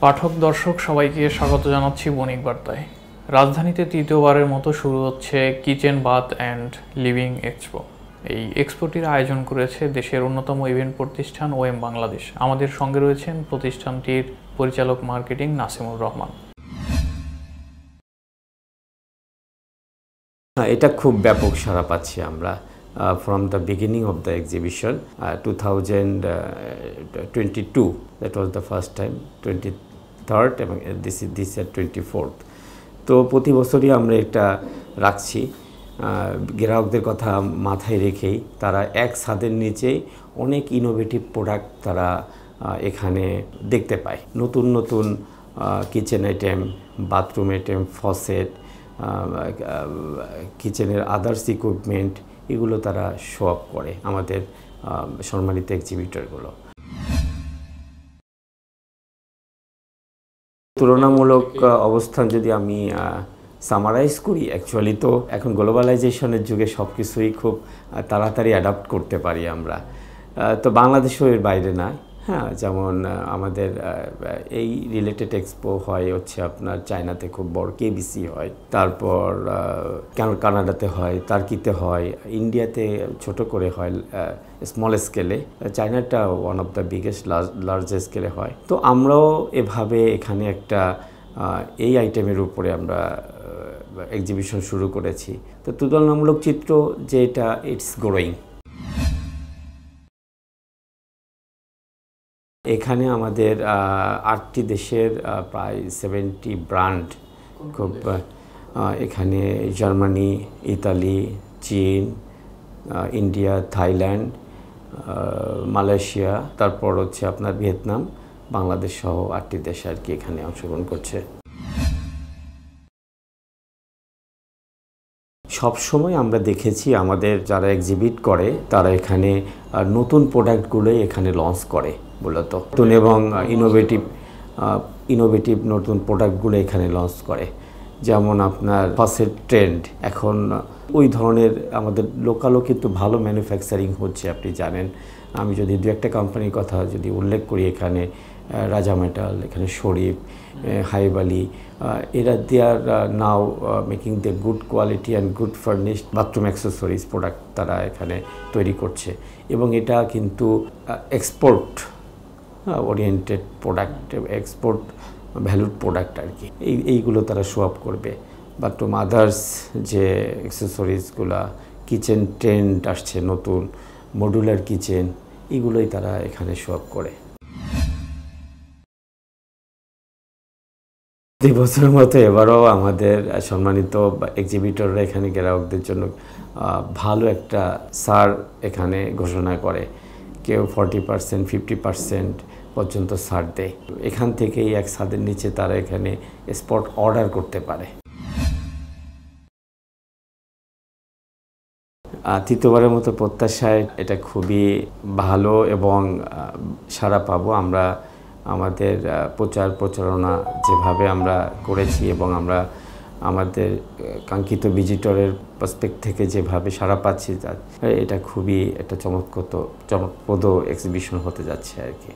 পাঠক দর্শক সবাইকে স্বাগত জানাচ্ছি বণিক বার্তায়। রাজধানীতে তৃতীয়বারের মতো শুরু হচ্ছে kitchen bath and living expo. এই এক্সপোটির আয়োজন করেছে দেশের অন্যতম ইভেন্ট প্রতিষ্ঠান ওএম বাংলাদেশ। আমাদের সঙ্গে রয়েছেন প্রতিষ্ঠানটির পরিচালক মার্কেটিং নাসিমুর রহমান। এটা খুব ব্যাপক সাড়া পাচ্ছি আমরা। From the beginning of the exhibition, 2022, that was the first time, 23rd এবং this year 24th. তো প্রতি বছরই আমরা এটা রাখছি গ্রাহকদের কথা মাথায় রেখেই। তারা এক ছাদের নিচেই অনেক ইনোভেটিভ প্রোডাক্ট তারা এখানে দেখতে পায়। নতুন নতুন kitchen item, bathroom item, faucet, কিচেনের আদার্স ইকুইপমেন্ট, এগুলো তারা শো আপ করে আমাদের সম্মানিত এক্সিবিটরগুলো। তুলনামূলক অবস্থান যদি আমি সামারাইজ করি, অ্যাকচুয়ালি তো এখন গ্লোবালাইজেশনের যুগে সব কিছুই খুব তাড়াতাড়ি অ্যাডাপ্ট করতে পারি আমরা। তো বাংলাদেশও এর বাইরে না। হ্যাঁ, যেমন আমাদের এই রিলেটেড এক্সপো হয় হচ্ছে আপনার চায়নাতে খুব বড়, কেবিসি হয়, তারপর কানাডাতে হয়, টার্কিতে হয়, ইন্ডিয়াতে ছোট করে হয় স্মল স্কেলে, চায়নাটা one of the biggest largest স্কেলে হয়। তো আমরাও এভাবে এখানে একটা এই আইটেমের উপরে আমরা এক্সিবিশন শুরু করেছি। তো তুলনামূলক চিত্র যে এটা ইটস গ্রোয়িং। এখানে আমাদের 8টি দেশের প্রায় 70 ব্র্যান্ড খুব, এখানে জার্মানি, ইতালি, চীন, ইন্ডিয়া, থাইল্যান্ড, মালয়েশিয়া, তারপর হচ্ছে আপনার ভিয়েতনাম, বাংলাদেশ সহ 8টি দেশ আর কি এখানে অংশগ্রহণ করছে। সবসময় আমরা দেখেছি আমাদের যারা এক্সিবিট করে তারা এখানে নতুন প্রোডাক্টগুলোই এখানে লঞ্চ করে মূলত, নতুন এবং ইনোভেটিভ নতুন প্রোডাক্টগুলো এখানে লঞ্চ করে। যেমন আপনার ফাসেট ট্রেন্ড, এখন ওই ধরনের আমাদের লোকালও কিন্তু ভালো ম্যানুফ্যাকচারিং হচ্ছে, আপনি জানেন। আমি যদি দু একটা কোম্পানির কথা যদি উল্লেখ করি, এখানে রাজা মেটাল, এখানে শরীফ, হাইবালি, এরা they are now making the good quality and good furnished bathroom accessories product তারা এখানে তৈরি করছে, এবং এটা কিন্তু export oriented product, export valued product আর কি। এইগুলো তারা শো আপ করবে। বাথরুম আদার্স যে অ্যাক্সেসরিজগুলো, কিচেন ট্রেন্ড আসছে নতুন, মডুলার কিচেন, এগুলোই তারা এখানে শো আপ করে। এই বছরের মতো এবারও আমাদের সম্মানিত এক্সিবিটররা এখানে গ্রাহকদের জন্য ভালো একটা ছাড় এখানে ঘোষণা করে। কেউ 40%, 50% পর্যন্ত ছাড় দেয়। এখান থেকেই এক ছাদের নিচে তারা এখানে স্পট অর্ডার করতে পারে। তৃতীয়বারের মতো প্রত্যাশায় এটা খুবই ভালো এবং সাড়া পাবো আমরা। আমাদের প্রচারণা যেভাবে আমরা করেছি এবং আমরা আমাদের কাঙ্ক্ষিত ভিজিটরের পার্সপেক্ট থেকে যেভাবে সাড়া পাচ্ছি, এটা খুবই একটা চমকপ্রদ এক্সিবিশন হতে যাচ্ছে আর কি।